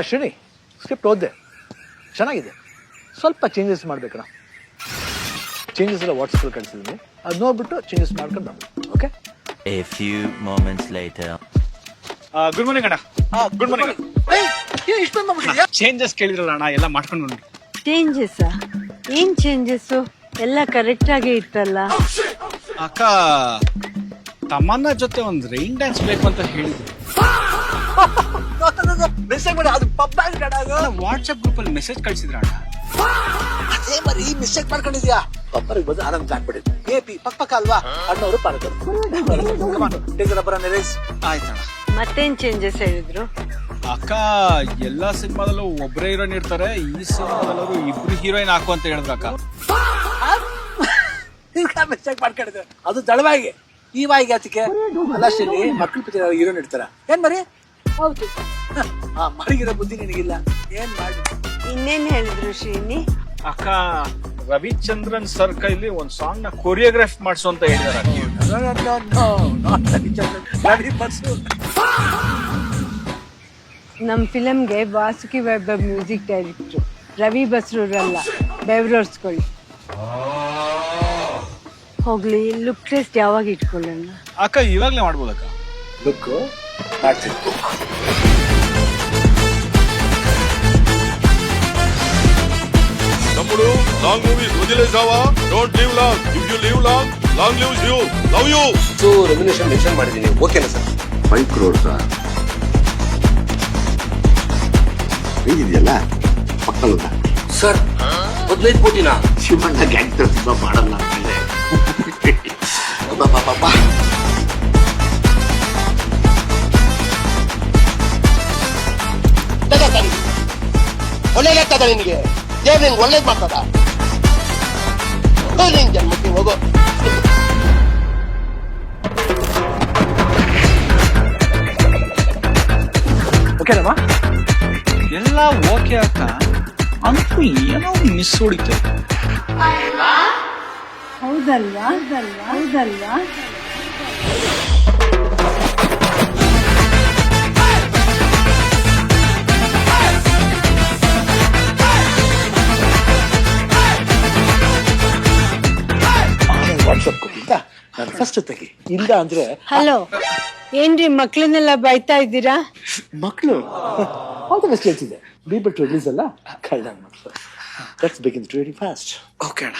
Srini, script ಓದಿದೆ, ಚೆನ್ನಾಗಿದೆ. ಸ್ವಲ್ಪ ಚೇಂಜಸ್ ಮಾಡ್ಬೇಕಣ್ಣ. ಚೇಂಜಸ್ ಎಲ್ಲ ವಾಟ್ಸಪ್ಪಲ್ಲಿ ಕಳಿಸಿದ್ದೀನಿ, ಅದು ನೋಡ್ಬಿಟ್ಟು ಚೇಂಜಸ್ ಮಾಡ್ಕೊಂಡು ಬನ್ನಿ. Okay. A few moments later. Good morning ಅಣ್ಣ. Good morning. ಚೇಂಜಸ್ ಕೇಳಿದ್ರಲ್ಲ ಅಣ್ಣ, ಎಲ್ಲ ಮಾಡ್ಕೊಂಡು ಬನ್ನಿ. ಚೇಂಜಸ್? ಏನ್ ಚೇಂಜಸ್? ಎಲ್ಲ ಕರೆಕ್ಟ್ ಆಗೇ ಇತ್ತಲ್ಲ. ಅಕ್ಕ ತಮ್ಮನ್ನ ಜೊತೆ ಒಂದು ರೈನ್ ಡ್ಯಾನ್ಸ್ ಬೇಕು ಅಂತ ಹೇಳಿದ್ರು. ಮೆಸೇಜ್ ಮಾಡಿ, ಅದು ಪಬ್ ವಾಟ್ಸ್ಆಪ್ ಗ್ರೂಪ್ ಅಲ್ಲಿ ಮೆಸೇಜ್ ಕಳ್ಸಿದ್ರ ಅಣ್ಣ. ಅದೇ ಮರಿ ಮಿಸ್ಟೇಕ್ ಮಾಡ್ಕೊಂಡಿದ್ಯಾ? ಪಪ್ಪರಿಗೆ ಬಂದು ಆನಂದ್ ಕಾಣ್ಬಿಡಿ. ಎಪಿ ಪಕ್ಕ ಅಲ್ವಾ, ಅಣ್ಣವರು ಪಾಲಕರು. ಆಯ್ತಣ್ಣ. ಮತ್ತೇನ್ ಚೇಂಜಸ್ ಹೇಳಿದ್ರು? ಅಕ್ಕ ಎಲ್ಲಾ ಸಿನಿಮಾದಲ್ಲೂ ಒಬ್ಬರೇ ಹೀರೋಯಿನ್ ಇರ್ತಾರೆ, ಈ ಸಿನಿಮಾದಲ್ಲೂ ಇಬ್ರು ಹೀರೋಯಿನ್ ಹಾಕು ಅಂತ ಹೇಳಿದ್ರು ಅಕ್ಕ. ಮಿಸ್ಟೇಕ್ ಮಾಡ್ಕೊಂಡಿದ್ದೆ, ಅದು ದಳವಾಗಿ ಈ ವಾಯಿಗೆ ಆಚಕ್ಕೆ ಅಲ್ಲ. ಶ್ರೀನಿ, ಮಕ್ಕಳು ಪಿಕ್ಚರ್ ಹೀರೋಯಿನ್ ಇಡ್ತಾರ ಏನ್ ಮರಿ? ಹೌದು. ಮರಿಗಿರೋ ಬುದ್ಧಿ ನಿನಗಿಲ್ಲ, ಏನ್ ಮಾಡಿ? ಇನ್ನೇನ್ ಹೇಳಿದ್ರು ಶ್ರೀನಿ? ಅಕ್ಕ ರವಿಚಂದ್ರನ್ ಸರ್ ಕೈಲಿ ಒಂದ್ ಸಾಂಗ್ ನ ಕೊರಿಯೋಗ್ರಾಫ್ ಮಾಡಿಸು ಅಂತ ಹೇಳಿದಾರೆ. ನಮ್ ಫಿಲಮ್ಗೆ ವಾಸುಕಿ ವೈಭವ್ ಮ್ಯೂಸಿಕ್ ಡೈರೆಕ್ಟ್ರು, ರವಿ ಬಸ್ರೂರಲ್ಲ, ಬೆವ್ರರ್ಸ್ಗಳು. ಹೋಗ್ಲಿ, ಲುಕ್ ಟೆಸ್ಟ್ ಯಾವಾಗ ಇಟ್ಕೊಳ್ಳೋಣ? ಅಕ್ಕ ಇವಾಗ್ಲೇ ಮಾಡ್ಬೋದಕ್ಕ. ಲುಕ್ ಮಾಡ್ತೀನಿ. తమ్ముడు లాంగ్ మూవీస్ వదిలేసావా? Don't live long. If you live long, long lives you. Love you. So remuneration mention ಮಾಡಿದ್ದೀನಿ, ಓಕೆನಾ ಸರ್? 5 crores ಇದೆಯಲ್ಲ ಪಕ್ಕದ ಸರ್ 15 ಕೋಟಿನ ಶಿವಣ್ಣ ಕ್ಯಾರೆಕ್ಟರ್ ತುಂಬಾ ಮಾಡಲ್ಲ ಅಂತಾನೆ. ಒಳ್ಳೆ ಲೆಕ್ಕದ ನಿನಗೆ ದೇವ್ರ ನಿಂಗೆ ಒಳ್ಳೇದ್ ಮಾಡ್ತದ. ನಿನ್ ಜನ್ಮಕ್ಕೆ ಹೋಗೋ. ಓಕೆನಮ್ಮ? ಎಲ್ಲ ಓಕೆ ಅಕ್ಕ, ಅಂತೂ ಏನೋ ಮಿಸ್ ಹೊಡಿತು. ಹೌದಲ್ವಾ? ಹೌದಲ್ವಾ? ವಾಟ್ಸಪ್ ಕೊಟ್ಟಿದ್ದ ನಾನು ಫಸ್ಟ್ ತೆಗಿ, ಇಲ್ಲ ಅಂದ್ರೆ. ಹಲೋ, ಏನ್ರಿ ಮಕ್ಳನ್ನೆಲ್ಲ ಬೈತಾ ಇದ್ದೀರಾ? ಮಕ್ಕಳು ಆಲ್ ದ ಬೆಸ್ಟ್ ಹೇಳ್ತಿದ್ದೆ. ಬಿ ಬಟ್ ರಿಲೀಸ್ ಅಲ್ಲ, ಕಳ್ಳ ಮಕ್ಕಳು. Let's begin very fast. Okay ಅಣ್ಣ.